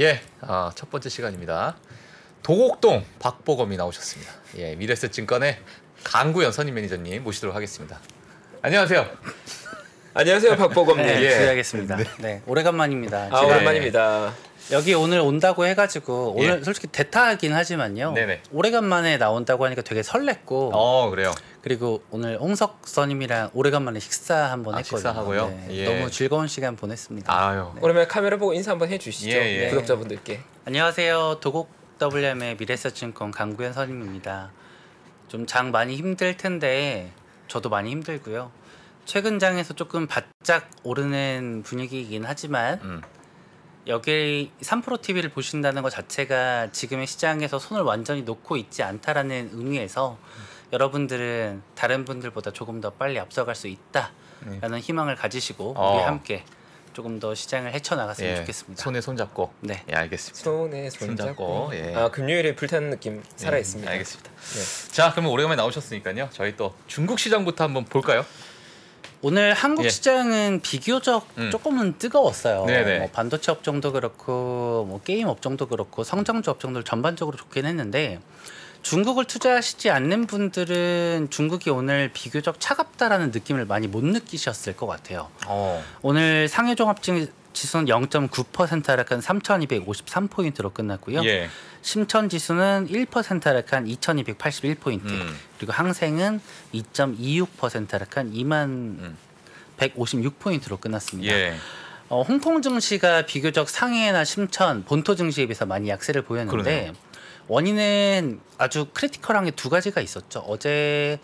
예, 첫 번째 시간입니다. 도곡동 박보검이 나오셨습니다. 예, 미래에셋증권의 강구현 선임 매니저님 모시도록 하겠습니다. 안녕하세요. 안녕하세요, 박보검님. 네, 예. 주의하겠습니다. 네, 오래간만입니다. 아, 오랜만입니다. 여기 오늘 온다고 해가지고 오늘 솔직히 대타하긴 하지만요. 네네. 오래간만에 나온다고 하니까 되게 설렜고. 그래요. 그리고 오늘 홍석 선임이랑 오래간만에 식사 한번 했거든요. 식사하고요? 네, 예. 너무 즐거운 시간 보냈습니다. 아유. 네. 오랜만에 카메라 보고 인사 한번 해주시죠. 예, 예. 구독자분들께. 안녕하세요. 도곡 WM의 미래에셋증권 강구현 선임입니다. 좀 장 많이 힘들 텐데 저도 많이 힘들고요. 최근 장에서 조금 바짝 오르는 분위기이긴 하지만 여기 3프로TV를 보신다는 것 자체가 지금의 시장에서 손을 완전히 놓고 있지 않다라는 의미에서 여러분들은 다른 분들보다 조금 더 빨리 앞서갈 수 있다라는 희망을 가지시고 우리 함께 조금 더 시장을 헤쳐나갔으면 좋겠습니다. 손에 손잡고. 네, 예, 알겠습니다. 손에 손잡고. 예. 아, 금요일에 불타는 느낌 살아있습니다. 알겠습니다. 네. 자, 그러면 오래간만에 나오셨으니까요. 저희 또 중국 시장부터 한번 볼까요? 오늘 한국 시장은 비교적 조금은 뜨거웠어요. 뭐 반도체 업종도 그렇고 뭐 게임 업종도 그렇고 성장주 업종들 전반적으로 좋긴 했는데 중국을 투자하시지 않는 분들은 중국이 오늘 비교적 차갑다라는 느낌을 많이 못 느끼셨을 것 같아요. 오늘 상해종합지수는 0.9% 하락한 3,253포인트로 끝났고요. 예. 심천지수는 1% 하락한 2,281포인트 그리고 항생은 2.26% 하락한 2156포인트로 끝났습니다. 예. 홍콩 증시가 비교적 상해나 심천, 본토 증시에 비해서 많이 약세를 보였는데 그러네요. 원인은 아주 크리티컬한 게 두 가지가 있었죠. 어제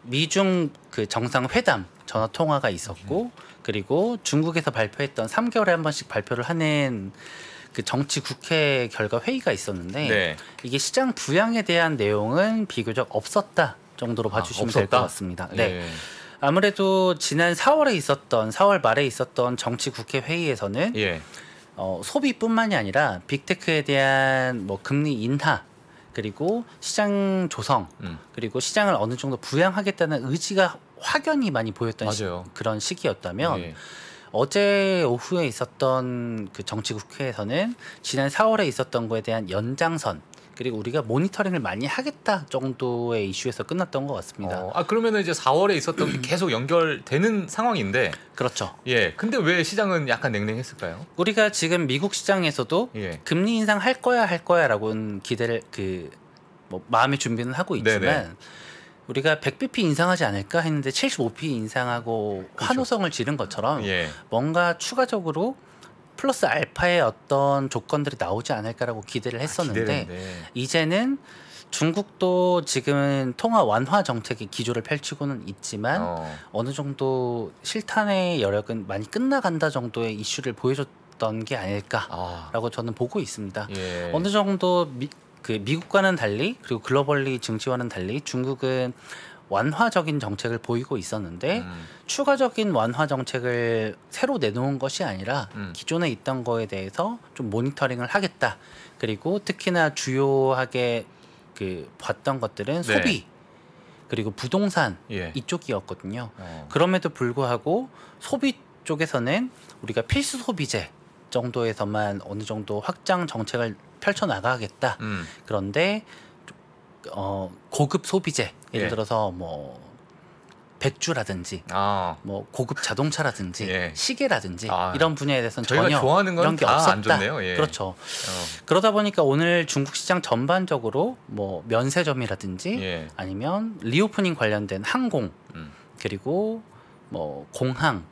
미중 그 정상회담 전화 통화가 있었고 그리고 중국에서 발표했던 3개월에 한 번씩 발표를 하는 그 정치 국회 결과 회의가 있었는데 이게 시장 부양에 대한 내용은 비교적 없었다 정도로 봐주시면 될 것 같습니다. 네. 아무래도 지난 4월 말에 있었던 정치 국회 회의에서는 소비뿐만이 아니라 빅테크에 대한 뭐 금리 인하 그리고 시장 조성 그리고 시장을 어느 정도 부양하겠다는 의지가 확연히 많이 보였던 그런 시기였다면 어제 오후에 있었던 그 정치 국회에서는 지난 4월에 있었던 거에 대한 연장선 그리고 우리가 모니터링을 많이 하겠다 정도의 이슈에서 끝났던 것 같습니다. 그러면은 이제 4월에 있었던 게 계속 연결되는 상황인데. 그렇죠. 예. 근데 왜 시장은 약간 냉랭했을까요? 우리가 지금 미국 시장에서도 금리 인상 할 거야라고는 기대를 뭐 마음의 준비는 하고 있지만 우리가 100bp 인상하지 않을까 했는데 75bp 인상하고 환호성을 지른 것처럼 뭔가 추가적으로 플러스 알파의 어떤 조건들이 나오지 않을까라고 기대를 했었는데 이제는 중국도 지금은 통화 완화 정책의 기조를 펼치고는 있지만 어느 정도 실탄의 여력은 많이 끝나간다 정도의 이슈를 보여줬던 게 아닐까라고 저는 보고 있습니다. 어느 정도 미국과는 달리 그리고 글로벌리 증시와는 달리 중국은 완화적인 정책을 보이고 있었는데 추가적인 완화 정책을 새로 내놓은 것이 아니라 기존에 있던 거에 대해서 좀 모니터링을 하겠다. 그리고 특히나 주요하게 봤던 것들은 소비 그리고 부동산 이쪽이었거든요. 그럼에도 불구하고 소비 쪽에서는 우리가 필수 소비재 정도에서만 어느 정도 확장 정책을 펼쳐나가겠다. 그런데 고급 소비재 예를 들어서 뭐 백주라든지 뭐 고급 자동차라든지 시계라든지 이런 분야에 대해서는 전혀 좋아하는 건 이런 게 없었다. 안 좋네요. 그렇죠. 그러다 보니까 오늘 중국 시장 전반적으로 뭐 면세점이라든지 아니면 리오프닝 관련된 항공 그리고 뭐 공항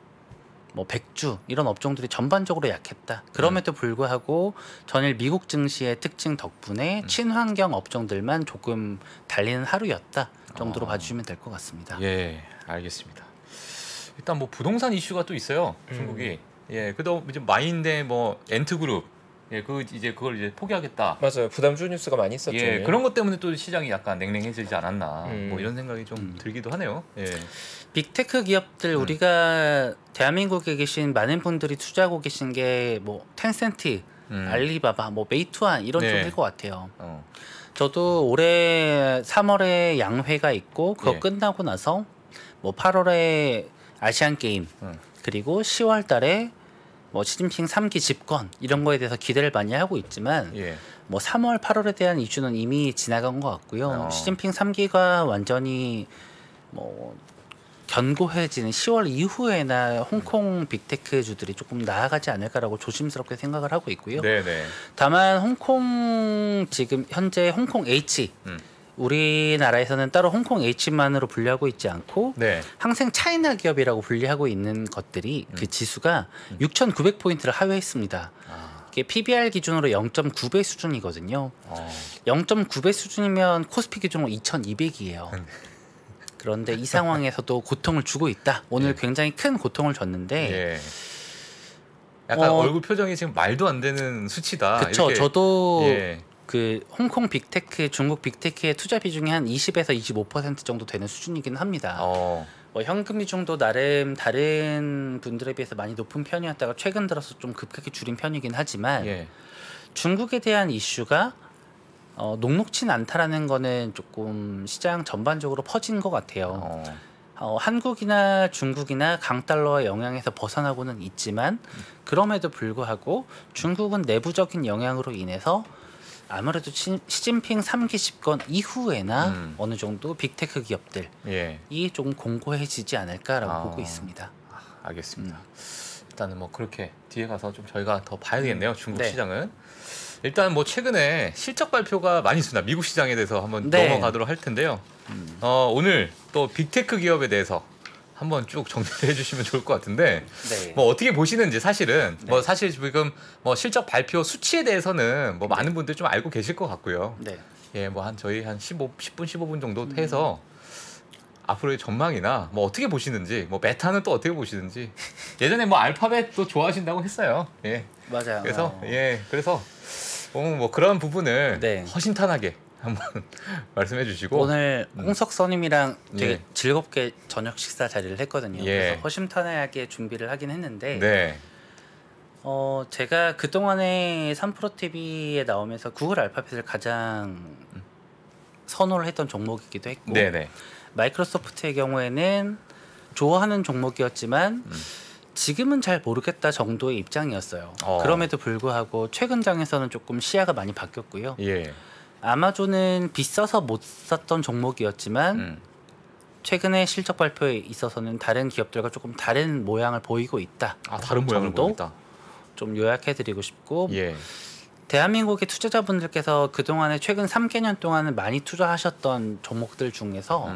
뭐 백주 이런 업종들이 전반적으로 약했다. 그럼에도 불구하고 전일 미국 증시의 특징 덕분에 친환경 업종들만 조금 달리는 하루였다 정도로 봐주시면 될 것 같습니다. 예, 알겠습니다. 일단 뭐 부동산 이슈가 또 있어요. 중국이. 그래도 이제 마인데 뭐 엔트그룹 그걸 이제 포기하겠다. 맞아요. 부담주 뉴스가 많이 있었죠. 그런 것 때문에 또 시장이 약간 냉랭해지지 않았나. 뭐 이런 생각이 좀 들기도 하네요. 빅테크 기업들 우리가 대한민국에 계신 많은 분들이 투자하고 계신 게 뭐 텐센트, 알리바바, 뭐 메이투안 이런 쪽일 것 같아요. 저도 올해 3월에 양회가 있고 그거 끝나고 나서 뭐 8월에 아시안 게임 그리고 10월 달에 뭐 시진핑 3기 집권 이런 거에 대해서 기대를 많이 하고 있지만 예. 뭐 3월, 8월에 대한 이슈는 이미 지나간 것 같고요. 시진핑 3기가 완전히 뭐 견고해지는 10월 이후에나 홍콩 빅테크주들이 조금 나아가지 않을까라고 조심스럽게 생각을 하고 있고요. 네네. 다만 홍콩 지금 현재 홍콩 H 우리나라에서는 따로 홍콩 H만으로 분류하고 있지 않고 네. 항생 차이나 기업이라고 분류하고 있는 것들이 그 지수가 6,900포인트를 하회했습니다. 이게 PBR 기준으로 0.9배 수준이거든요. 0.9배 수준이면 코스피 기준으로 2,200이에요. 그런데 이 상황에서도 고통을 주고 있다. 오늘 예. 굉장히 큰 고통을 줬는데 예. 약간 얼굴 표정이 지금 말도 안 되는 수치다. 그렇죠. 이렇게. 저도 예. 그 홍콩 빅테크, 중국 빅테크의 투자 비중이 한 20에서 25% 정도 되는 수준이긴 합니다. 뭐 현금 비중도 나름 다른 분들에 비해서 많이 높은 편이었다가 최근 들어서 좀 급격히 줄인 편이긴 하지만 예. 중국에 대한 이슈가 녹록진 않다라는 거는 조금 시장 전반적으로 퍼진 것 같아요. 한국이나 중국이나 강달러의 영향에서 벗어나고는 있지만 그럼에도 불구하고 중국은 내부적인 영향으로 인해서 아무래도 시진핑 3기 집권 이후에나 어느 정도 빅테크 기업들이 예. 좀 공고해지지 않을까라고 보고 있습니다. 알겠습니다. 일단은 뭐 그렇게 뒤에 가서 좀 저희가 더 봐야겠네요. 중국 네. 시장은. 일단 뭐 최근에 실적 발표가 많이 있습니다. 미국 시장에 대해서 한번 네. 넘어가도록 할 텐데요. 오늘 또 빅테크 기업에 대해서 한번 쭉 정리를 해주시면 좋을 것 같은데 네. 뭐 어떻게 보시는지 사실은 뭐 사실 지금 뭐 실적 발표 수치에 대해서는 뭐 많은 분들이 좀 알고 계실 것 같고요. 네. 예, 뭐 한 저희 한 10분 15분 정도 해서 앞으로의 전망이나 뭐 어떻게 보시는지, 뭐 메타는 또 어떻게 보시는지. 예전에 뭐 알파벳도 좋아하신다고 했어요. 예. 맞아요. 그래서 그래서 뭐 그런 부분을 네. 허심탄회하게 한번 말씀해 주시고 오늘 홍석선님이랑 되게 예. 즐겁게 저녁 식사 자리를 했거든요. 예. 그래서 허심탄회하게 준비를 하긴 했는데 네. 제가 그동안에 3프로TV에 나오면서 구글 알파벳을 가장 선호를 했던 종목이기도 했고 네네. 마이크로소프트의 경우에는 좋아하는 종목이었지만 지금은 잘 모르겠다 정도의 입장이었어요. 그럼에도 불구하고 최근 장에서는 조금 시야가 많이 바뀌었고요. 예. 아마존은 비싸서 못 샀던 종목이었지만 최근에 실적 발표에 있어서는 다른 기업들과 조금 다른 모양을 보이고 있다. 다른 모양을 보이고 있다. 좀 요약해드리고 싶고 예. 대한민국의 투자자분들께서 그동안에 최근 3개년 동안은 많이 투자하셨던 종목들 중에서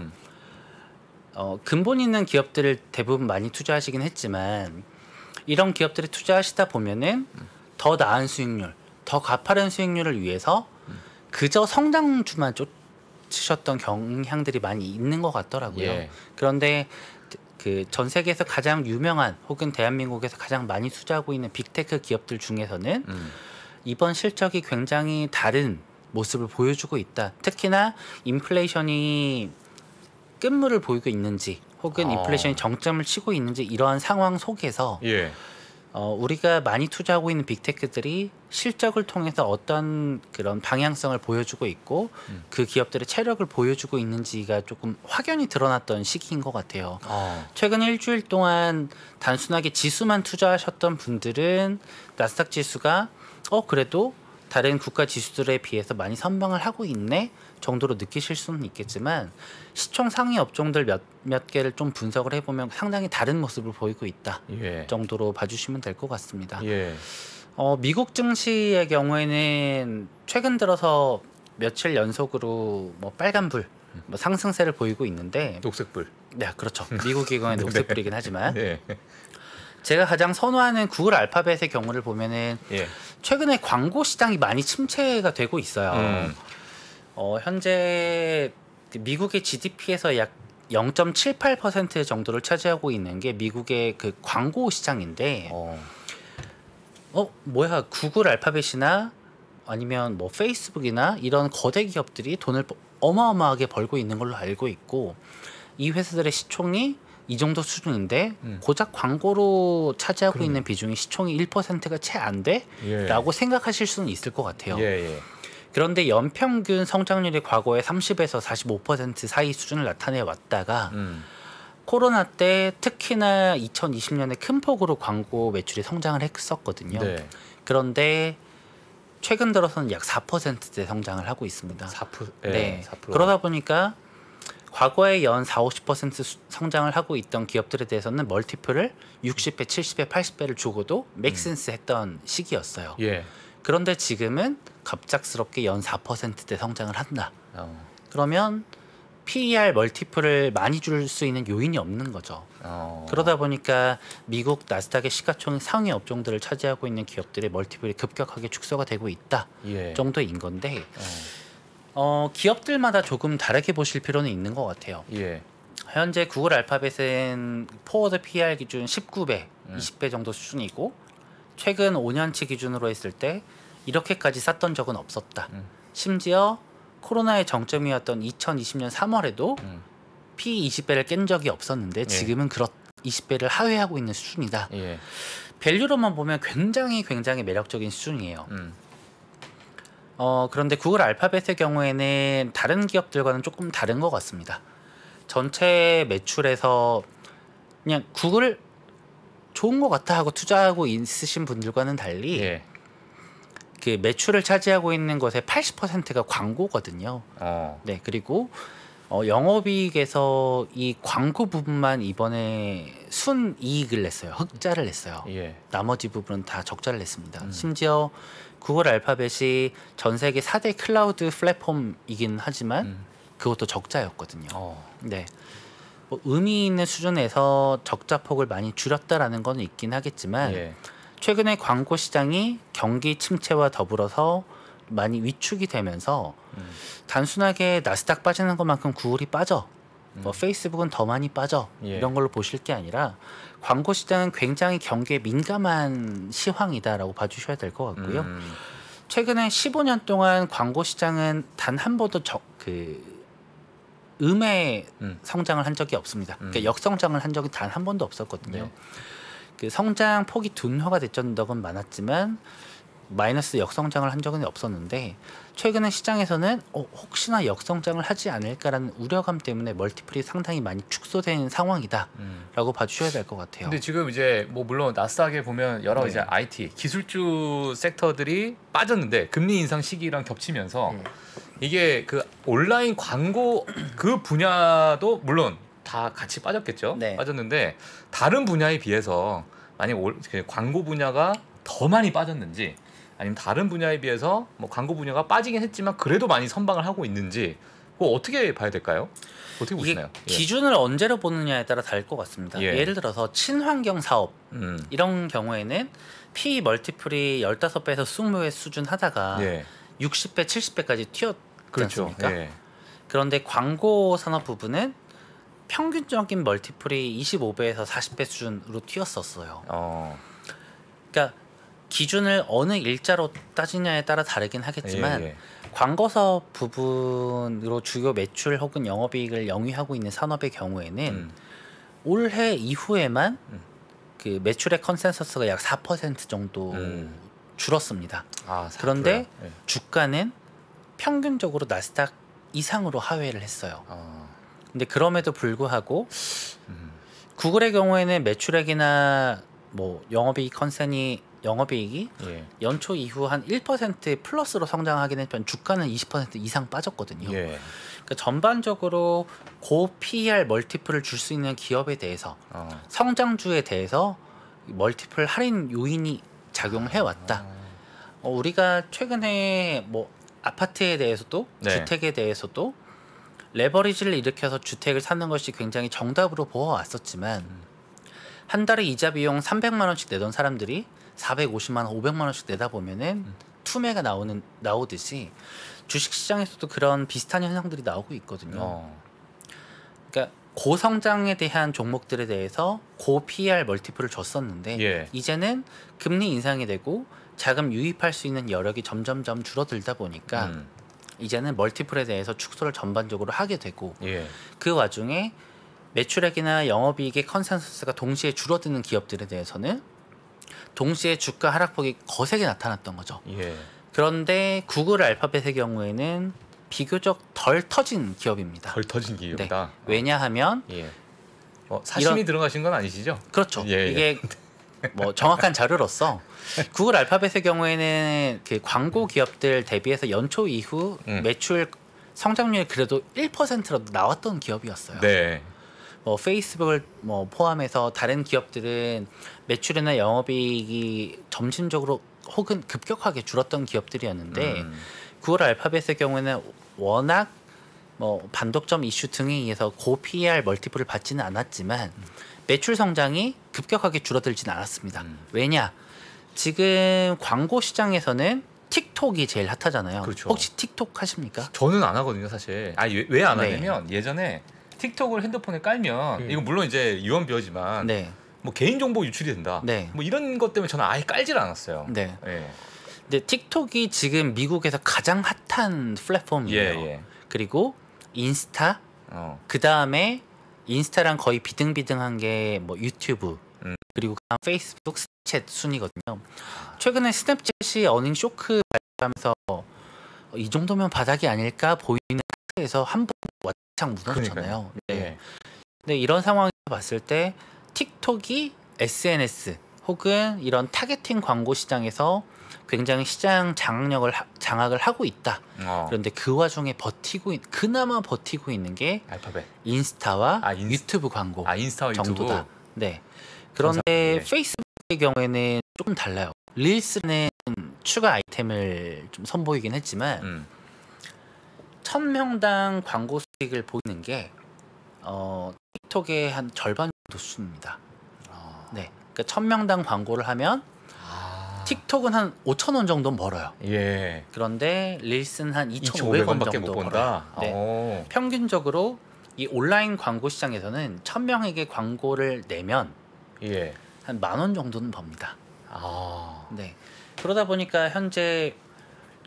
근본 있는 기업들을 대부분 많이 투자하시긴 했지만 이런 기업들에 투자하시다 보면은 더 나은 수익률, 더 가파른 수익률을 위해서 그저 성장주만 쫓으셨던 경향들이 많이 있는 것 같더라고요. 예. 그런데 그 전 세계에서 가장 유명한 혹은 대한민국에서 가장 많이 투자하고 있는 빅테크 기업들 중에서는 이번 실적이 굉장히 다른 모습을 보여주고 있다. 특히나 인플레이션이 끝물을 보이고 있는지 혹은 인플레이션이 정점을 치고 있는지 이러한 상황 속에서 예. 우리가 많이 투자하고 있는 빅테크들이 실적을 통해서 어떤 그런 방향성을 보여주고 있고 그 기업들의 체력을 보여주고 있는지가 조금 확연히 드러났던 시기인 것 같아요. 최근 일주일 동안 단순하게 지수만 투자하셨던 분들은 나스닥 지수가 그래도 다른 국가 지수들에 비해서 많이 선방을 하고 있네 정도로 느끼실 수는 있겠지만 시총 상위 업종들 몇 개를 좀 분석을 해보면 상당히 다른 모습을 보이고 있다 정도로 봐주시면 될 것 같습니다. 예. 미국 증시의 경우에는 최근 들어서 며칠 연속으로 뭐 빨간불 뭐 상승세를 보이고 있는데 녹색불. 네, 그렇죠. 미국의 경우에는 녹색불이긴 하지만 예. 제가 가장 선호하는 구글 알파벳의 경우를 보면은 최근에 광고 시장이 많이 침체가 되고 있어요. 현재 미국의 GDP에서 약 0.78% 정도를 차지하고 있는 게 미국의 그 광고 시장인데 뭐야 구글 알파벳이나 아니면 뭐 페이스북이나 이런 거대 기업들이 돈을 어마어마하게 벌고 있는 걸로 알고 있고 이 회사들의 시총이 이 정도 수준인데 고작 광고로 차지하고 있는 비중이 시총이 1%가 채 안 돼? 라고 생각하실 수는 있을 것 같아요. 그런데 연평균 성장률이 과거에 30에서 45% 사이 수준을 나타내 왔다가 코로나 때 특히나 2020년에 큰 폭으로 광고 매출이 성장을 했었거든요. 네. 그런데 최근 들어서는 약 4%대 성장을 하고 있습니다. 4%. 네. 4%. 그러다 보니까 과거에 연 40-50% 성장을 하고 있던 기업들에 대해서는 멀티플을 60배, 70배, 80배를 주고도 맥센스 했던 시기였어요. 예. 그런데 지금은 갑작스럽게 연 4%대 성장을 한다. 그러면 PER 멀티플을 많이 줄 수 있는 요인이 없는 거죠. 그러다 보니까 미국 나스닥의 시가총액 상위 업종들을 차지하고 있는 기업들의 멀티플이 급격하게 축소가 되고 있다 예. 정도인 건데 기업들마다 조금 다르게 보실 필요는 있는 것 같아요. 예. 현재 구글 알파벳은 포워드 PER 기준 19배, 20배 정도 수준이고 최근 5년치 기준으로 했을 때 이렇게까지 쌌던 적은 없었다. 심지어 코로나의 정점이었던 2020년 3월에도 P 20배를 깬 적이 없었는데 지금은 20배를 하회하고 있는 수준이다. 예. 밸류로만 보면 굉장히 매력적인 수준이에요. 그런데 구글 알파벳의 경우에는 다른 기업들과는 조금 다른 것 같습니다. 전체 매출에서 그냥 구글 좋은 것 같아 하고 투자하고 있으신 분들과는 달리 예. 그 매출을 차지하고 있는 것의 80%가 광고거든요. 네, 그리고 영업이익에서 이 광고 부분만 이번에 순이익을 냈어요. 흑자를 냈어요. 예. 나머지 부분은 다 적자를 냈습니다. 심지어 구글 알파벳이 전 세계 4대 클라우드 플랫폼이긴 하지만 그것도 적자였거든요. 네, 뭐 의미 있는 수준에서 적자 폭을 많이 줄였다라는 건 있긴 하겠지만 예. 최근에 광고 시장이 경기 침체와 더불어서 많이 위축이 되면서 단순하게 나스닥 빠지는 것만큼 구글이 빠져 뭐 페이스북은 더 많이 빠져 이런 걸로 보실 게 아니라 광고 시장은 굉장히 경기에 민감한 시황이다라고 봐주셔야 될 것 같고요. 최근에 15년 동안 광고 시장은 단 한 번도 음의 성장을 한 적이 없습니다. 그러니까 역성장을 한 적이 단 한 번도 없었거든요. 네. 그 성장 폭이 둔화가 됐던 적은 많았지만 마이너스 역성장을 한 적은 없었는데 최근에 시장에서는 혹시나 역성장을 하지 않을까라는 우려감 때문에 멀티플이 상당히 많이 축소된 상황이다라고 봐주셔야 될 것 같아요. 근데 지금 이제 뭐 물론 나스닥에 보면 여러 이제 IT 기술주 섹터들이 빠졌는데 금리 인상 시기랑 겹치면서 이게 그 온라인 광고 그 분야도 물론 다 같이 빠졌겠죠. 네. 빠졌는데 다른 분야에 비해서 만약 광고 분야가 더 많이 빠졌는지 아니면 다른 분야에 비해서 뭐 광고 분야가 빠지긴 했지만 그래도 많이 선방을 하고 있는지 그거 어떻게 봐야 될까요? 어떻게 보시나요? 이게 기준을 언제로 보느냐에 따라 다를 것 같습니다. 예를 들어서 친환경 사업 이런 경우에는 P 멀티플이 15배에서 20배 수준 하다가 60배, 70배까지 튀었지 않습니까? 그런데 광고 산업 부분은 평균적인 멀티플이 25배에서 40배 수준으로 튀었었어요. 그러니까 기준을 어느 일자로 따지냐에 따라 다르긴 하겠지만 광고 사업 부분으로 주요 매출 혹은 영업이익을 영위하고 있는 산업의 경우에는 올해 이후에만 그 매출의 컨센서스가 약 4% 정도 줄었습니다. 그런데 주가는 평균적으로 나스닥 이상으로 하회를 했어요. 근데 그럼에도 불구하고 구글의 경우에는 매출액이나 뭐 영업이익이 연초 이후 한 1% 플러스로 성장하긴 했지만 주가는 20% 이상 빠졌거든요. 그러니까 전반적으로 고 PER 멀티플을 줄 수 있는 기업에 대해서 성장주에 대해서 멀티플 할인 요인이 작용을 해왔다. 우리가 최근에 뭐 아파트에 대해서도 주택에 대해서도 레버리지를 일으켜서 주택을 사는 것이 굉장히 정답으로 보아왔었지만 한 달에 이자 비용 300만 원씩 내던 사람들이 450만 원, 500만 원씩 내다 보면은 투매가 나오듯이 주식시장에서도 그런 비슷한 현상들이 나오고 있거든요. 그러니까 고성장에 대한 종목들에 대해서 고 PER 멀티플을 줬었는데 이제는 금리 인상이 되고 자금 유입할 수 있는 여력이 점점점 줄어들다 보니까 이제는 멀티플에 대해서 축소를 전반적으로 하게 되고 그 와중에 매출액이나 영업이익의 컨센서스가 동시에 줄어드는 기업들에 대해서는 동시에 주가 하락폭이 거세게 나타났던 거죠. 그런데 구글 알파벳의 경우에는 비교적 덜 터진 기업입니다. 덜 터진 기업이다. 왜냐하면 사심이 들어가신 건 아니시죠? 그렇죠. 이게 뭐 정확한 자료로서 구글 알파벳의 경우에는 그 광고 기업들 대비해서 연초 이후 매출 성장률이 그래도 1%라도 나왔던 기업이었어요. 네. 뭐 페이스북을 뭐 포함해서 다른 기업들은 매출이나 영업이익이 점진적으로 혹은 급격하게 줄었던 기업들이었는데 구글 알파벳의 경우에는 워낙 뭐 반독점 이슈 등에 의해서 고 PER 멀티플을 받지는 않았지만 매출 성장이 급격하게 줄어들지는 않았습니다. 왜냐? 지금 광고 시장에서는 틱톡이 제일 핫하잖아요. 그렇죠. 혹시 틱톡 하십니까? 저는 안 하거든요, 사실. 왜 안 하냐면 예전에 틱톡을 핸드폰에 깔면 이거 물론 이제 유언비어지만 뭐 개인 정보 유출이 된다. 뭐 이런 것 때문에 저는 아예 깔질 않았어요. 근데 틱톡이 지금 미국에서 가장 핫한 플랫폼이에요. 그리고 인스타, 그 다음에 인스타랑 거의 비등비등한 게 뭐 유튜브, 그리고 페이스북, 스냅챗 순이거든요. 최근에 스냅챗이 어닝 쇼크 발표하면서 이 정도면 바닥이 아닐까 보이는 상태에서 한 번 와창 무너졌잖아요. 근데 이런 상황에서 봤을 때 틱톡이 SNS 혹은 이런 타겟팅 광고 시장에서 굉장히 시장 장악을 하고 있다. 그런데 그 와중에 그나마 버티고 있는 게 알파벳, 인스타와 유튜브 광고 인스타와 정도다. 유튜브. 그런데 페이스북의 경우에는 조금 달라요. 릴스는 추가 아이템을 좀 선보이긴 했지만 1000명당 광고 수익을 보이는 게 틱톡의 한 절반 정도 수준입니다. 그러니까 1000명당 광고를 하면 틱톡은 한 5,000원 정도 벌어요. 그런데 릴스는 한 2,500원 정도 벌어요. 평균적으로 이 온라인 광고 시장에서는 1000명에게 광고를 내면 한 10,000원 정도는 법니다. 그러다 보니까 현재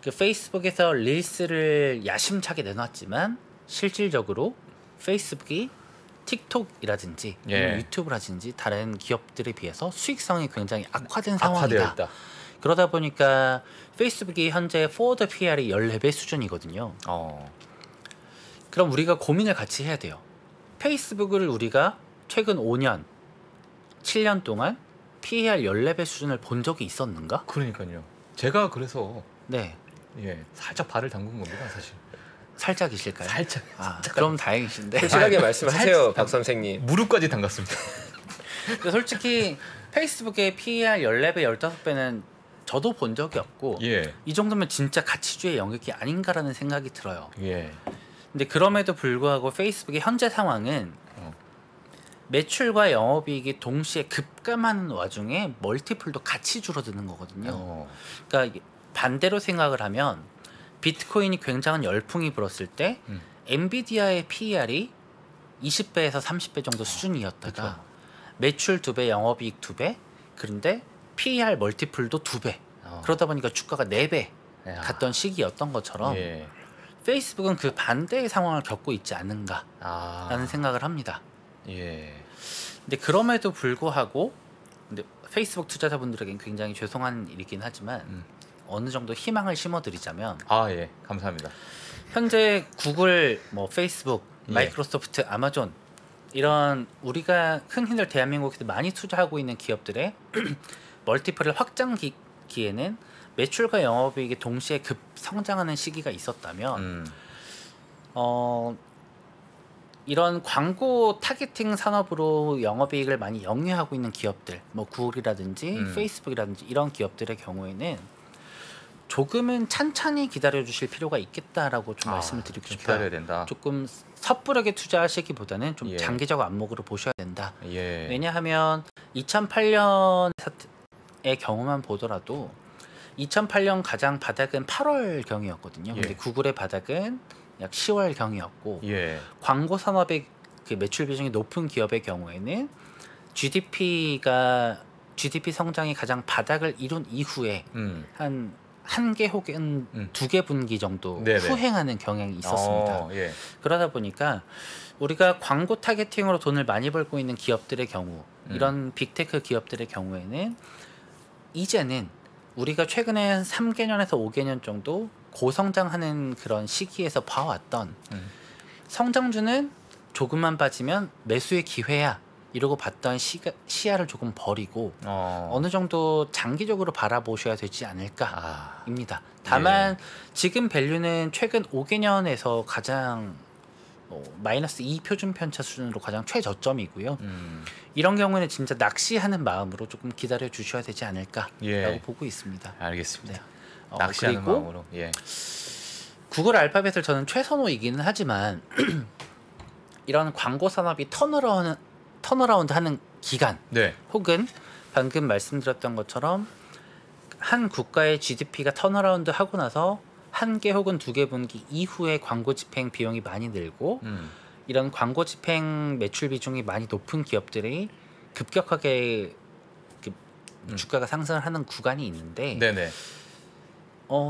그 페이스북에서 릴스를 야심차게 내놨지만 실질적으로 페이스북이 틱톡이라든지 유튜브라든지 다른 기업들에 비해서 수익성이 굉장히 악화된 상황이다. 그러다 보니까 페이스북이 현재 포워드 PR이 14배 수준이거든요. 그럼 우리가 고민을 같이 해야 돼요. 페이스북을 우리가 최근 5년, 7년 동안 PER 14배 수준을 본 적이 있었는가? 그러니까요. 제가 그래서 살짝 발을 담근 겁니다, 사실. 살짝이실까요? 살짝. 그럼 다행이신데. 솔직하게 말씀하세요, 박 선생님. 무릎까지 담갔습니다. 솔직히 페이스북의 PER 14배, 15배는 저도 본 적이 없고 이 정도면 진짜 가치주의 영역이 아닌가라는 생각이 들어요. 근데 그럼에도 불구하고 페이스북의 현재 상황은 매출과 영업이익이 동시에 급감하는 와중에 멀티플도 같이 줄어드는 거거든요. 그러니까 반대로 생각을 하면 비트코인이 굉장한 열풍이 불었을 때 엔비디아의 PER이 20배에서 30배 정도 수준이었다가 매출 2배, 영업이익 2배, 그런데 PER 멀티플도 2배. 그러다 보니까 주가가 4배 갔던 시기였던 것처럼 페이스북은 그 반대의 상황을 겪고 있지 않는가라는 생각을 합니다. 근데 그럼에도 불구하고 근데 페이스북 투자자분들에겐 굉장히 죄송한 일이긴 하지만 어느 정도 희망을 심어드리자면 감사합니다. 현재 구글, 뭐 페이스북, 마이크로소프트, 아마존 이런 우리가 흔히들 대한민국에서 많이 투자하고 있는 기업들의 멀티플을 확장기에는 매출과 영업이익이 동시에 급성장하는 시기가 있었다면 이런 광고 타겟팅 산업으로 영업이익을 많이 영위하고 있는 기업들, 뭐 구글이라든지 페이스북이라든지 이런 기업들의 경우에는 조금은 찬찬히 기다려 주실 필요가 있겠다라고 좀 말씀을 드리고 싶어요. 기다려야 된다. 조금 섣부르게 투자하시기보다는 좀 장기적 안목으로 보셔야 된다. 왜냐하면 2008년의 경우만 보더라도 2008년 가장 바닥은 8월 경이었거든요. 근데 구글의 바닥은 약 10월 경이었고 광고 산업의 그 매출 비중이 높은 기업의 경우에는 GDP 성장이 가장 바닥을 이룬 이후에 한 개 혹은 2개 분기 정도 후행하는 경향이 있었습니다. 그러다 보니까 우리가 광고 타겟팅으로 돈을 많이 벌고 있는 기업들의 경우, 이런 빅테크 기업들의 경우에는 이제는 우리가 최근에 한 3개년에서 5개년 정도 고성장하는 그런 시기에서 봐왔던 성장주는 조금만 빠지면 매수의 기회야 이러고 봤던 시야를 조금 버리고 어느 정도 장기적으로 바라보셔야 되지 않을까입니다. 다만 지금 밸류는 최근 5개년에서 가장 마이너스 2 표준 편차 수준으로 가장 최저점이고요. 이런 경우에는 진짜 낚시하는 마음으로 조금 기다려 주셔야 되지 않을까라고 보고 있습니다. 알겠습니다. 네. 낚시하는 그리고 마음으로. 구글 알파벳을 저는 최선호이기는 하지만 이런 광고 산업이 턴어라운드 하는 기간 혹은 방금 말씀드렸던 것처럼 한 국가의 GDP가 턴어라운드 하고 나서 한 개 혹은 2개 분기 이후에 광고 집행 비용이 많이 늘고 이런 광고 집행 매출 비중이 많이 높은 기업들이 급격하게 주가가 상승을 하는 구간이 있는데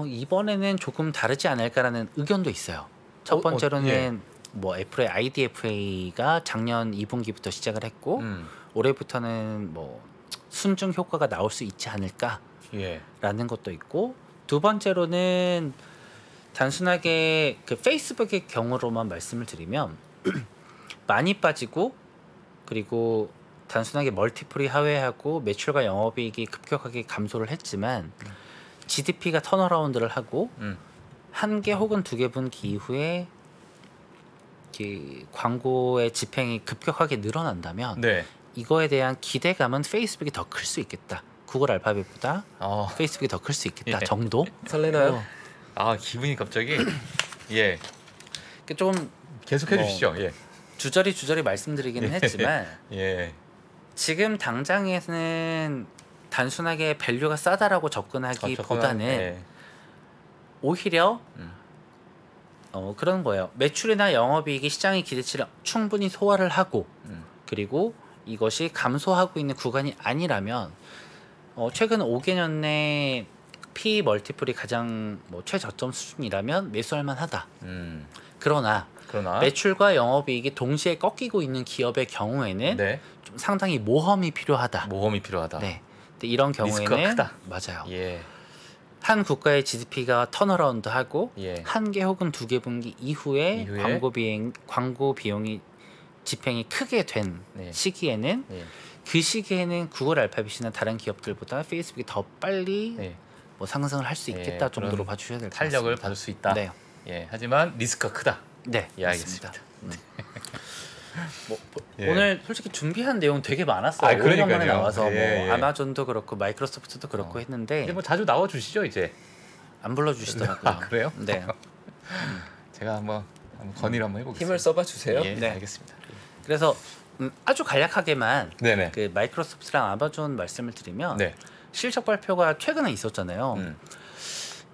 이번에는 조금 다르지 않을까라는 의견도 있어요. 첫 번째로는 뭐 애플의 IDFA가 작년 2분기부터 시작을 했고 올해부터는 뭐 순증 효과가 나올 수 있지 않을까라는 것도 있고, 두 번째로는 단순하게 그 페이스북의 경우로만 말씀을 드리면 많이 빠지고 그리고 단순하게 멀티플이 하회하고 매출과 영업이익이 급격하게 감소를 했지만 GDP가 턴어라운드를 하고 한 개 혹은 2개 분기 이후에 광고의 집행이 급격하게 늘어난다면 이거에 대한 기대감은 페이스북이 더 클 수 있겠다. 구글 알파벳보다 페이스북이 더 클 수 있겠다 정도. 설레나요? 기분이 갑자기 좀 계속해 주시죠. 주저리 말씀드리기는 했지만 지금 당장에는 단순하게 밸류가 싸다라고 접근하기보다는 오히려 그런 거예요. 매출이나 영업이익이 시장의 기대치를 충분히 소화를 하고 그리고 이것이 감소하고 있는 구간이 아니라면 최근 5개년 내 P 멀티플이 가장 최저점 수준이라면 매수할 만하다. 그러나 매출과 영업이익이 동시에 꺾이고 있는 기업의 경우에는 좀 상당히 모험이 필요하다. 네. 근데 이런 경우에는 리스크가 크다. 맞아요. 한 국가의 GDP가 턴어라운드하고 한 개 혹은 2개 분기 이후에 광고 비용이 집행이 크게 된 시기에는 그 시기에는 구글 알파벳이나 다른 기업들보다 페이스북이 더 빨리 상승을 할 수 있겠다 정도로 봐주셔야 될 것 같습니다. 탄력을 받을 수 있다. 하지만 리스크가 크다. 알겠습니다. 오늘 솔직히 준비한 내용 되게 많았어요. 그러니까요. 나와서 아마존도 그렇고 마이크로소프트도 그렇고 했는데 이제 자주 나와 주시죠 이제. 안 불러주시더라고요. 그래요? 네. 제가 한번 건의를 한번 해보겠습니다. 힘을 써봐 주세요. 알겠습니다. 그래서 아주 간략하게만 그 마이크로소프트랑 아마존 말씀을 드리면 실적 발표가 최근에 있었잖아요.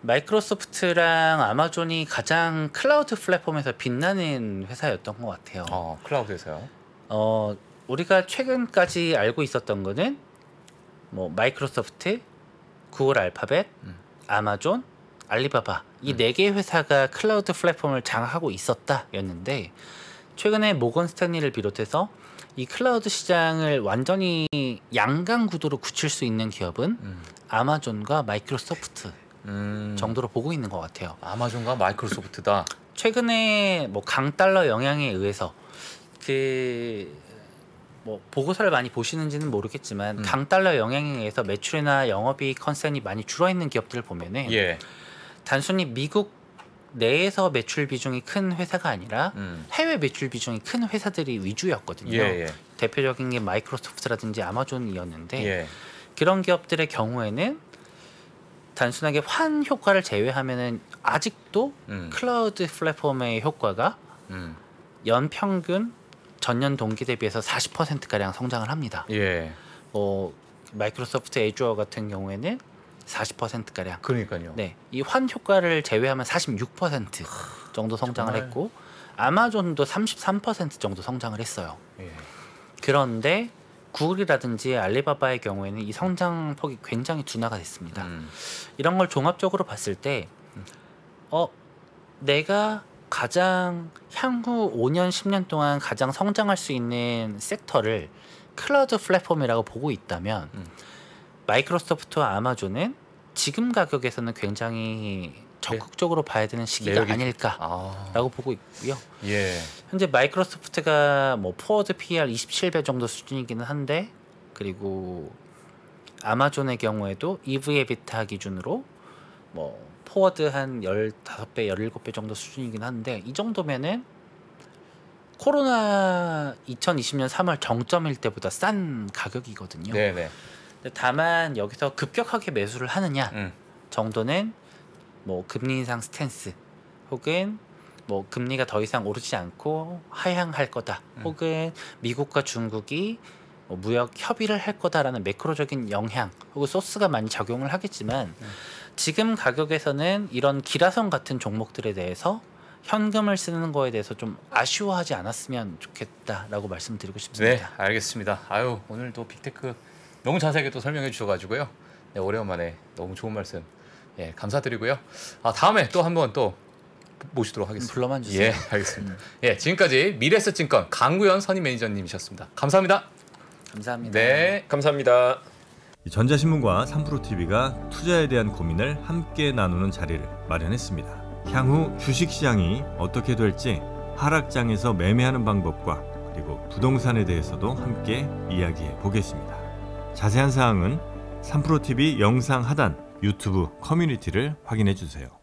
마이크로소프트랑 아마존이 가장 클라우드 플랫폼에서 빛나는 회사였던 것 같아요. 클라우드에서요? 우리가 최근까지 알고 있었던 거는 마이크로소프트, 구글 알파벳, 아마존, 알리바바 이 4개 회사가 클라우드 플랫폼을 장악하고 있었다였는데 최근에 모건 스탠리를 비롯해서 이 클라우드 시장을 완전히 양강 구도로 굳힐 수 있는 기업은 아마존과 마이크로소프트 정도로 보고 있는 것 같아요. 아마존과 마이크로소프트다. 최근에 강달러 영향에 의해서 보고서를 많이 보시는지는 모르겠지만 강달러 영향에 의해서 매출이나 영업이익 컨센이 많이 줄어 있는 기업들을 보면은 단순히 미국 내에서 매출 비중이 큰 회사가 아니라 해외 매출 비중이 큰 회사들이 위주였거든요. 대표적인 게 마이크로소프트라든지 아마존이었는데 그런 기업들의 경우에는 단순하게 환 효과를 제외하면은 아직도 클라우드 플랫폼의 효과가 연평균 전년 동기 대비해서 40%가량 성장을 합니다. 마이크로소프트 애주어 같은 경우에는 40%가량. 그러니까요. 이 환 효과를 제외하면 46% 정도 성장을 했고 아마존도 33% 정도 성장을 했어요. 그런데 구글이라든지 알리바바의 경우에는 이 성장폭이 굉장히 둔화가 됐습니다. 이런 걸 종합적으로 봤을 때 내가 가장 향후 5년, 10년 동안 가장 성장할 수 있는 섹터를 클라우드 플랫폼이라고 보고 있다면 마이크로소프트와 아마존은 지금 가격에서는 굉장히 적극적으로 봐야 되는 시기가 아닐까라고 보고 있고요. 예. 현재 마이크로소프트가 뭐 포워드 PER 27배 정도 수준이기는 한데, 그리고 아마존의 경우에도 EV 에비타 기준으로 뭐 포워드 한 15배, 17배 정도 수준이긴 한데, 이 정도면은 코로나 2020년 3월 정점일 때보다 싼 가격이거든요. 네네. 다만 여기서 급격하게 매수를 하느냐 정도는 뭐 금리 인상 스탠스, 혹은 뭐 금리가 더 이상 오르지 않고 하향할 거다, 혹은 미국과 중국이 뭐 무역 협의를 할 거다라는 매크로적인 영향 혹은 소스가 많이 작용을 하겠지만, 지금 가격에서는 이런 기라성 같은 종목들에 대해서 현금을 쓰는 거에 대해서 좀 아쉬워하지 않았으면 좋겠다라고 말씀드리고 싶습니다. 네, 알겠습니다. 아유, 오늘도 빅테크 너무 자세하게 또 설명해 주셔가지고요. 네, 오랜만에 너무 좋은 말씀 감사드리고요. 다음에 또 한번 또 모시도록 하겠습니다. 불러만 주세요. 예, 알겠습니다. 예, 지금까지 미래에셋증권 강구현 선임 매니저님이셨습니다. 감사합니다. 감사합니다. 네, 감사합니다. 전자신문과 3프로TV가 투자에 대한 고민을 함께 나누는 자리를 마련했습니다. 향후 주식시장이 어떻게 될지, 하락장에서 매매하는 방법과 그리고 부동산에 대해서도 함께 이야기해 보겠습니다. 자세한 사항은 3프로TV 영상 하단 유튜브 커뮤니티를 확인해 주세요.